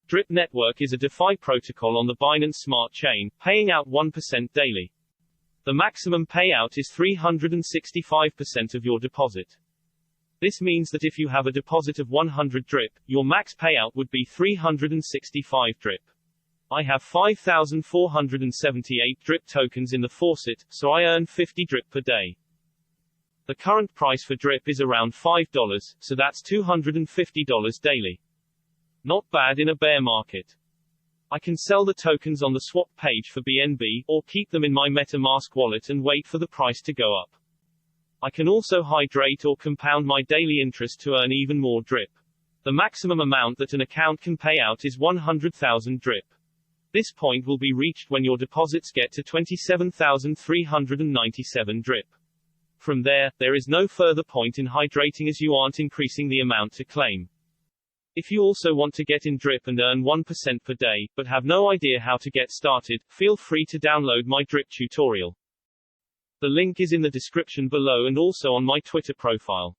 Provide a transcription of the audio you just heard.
Drip Network is a DeFi protocol on the Binance Smart Chain, paying out 1% daily. The maximum payout is 365% of your deposit. This means that if you have a deposit of 100 drip, your max payout would be 365 drip. I have 5,478 drip tokens in the Faucet, so I earn 50 drip per day. The current price for drip is around $5, so that's $250 daily. Not bad in a bear market. I can sell the tokens on the swap page for BNB, or keep them in my Metamask wallet and wait for the price to go up. I can also hydrate or compound my daily interest to earn even more drip. The maximum amount that an account can pay out is 100,000 drip. This point will be reached when your deposits get to 27,397 drip. From there is no further point in hydrating as you aren't increasing the amount to claim. If you also want to get in drip and earn 1% per day, but have no idea how to get started, feel free to download my drip tutorial. The link is in the description below and also on my Twitter profile.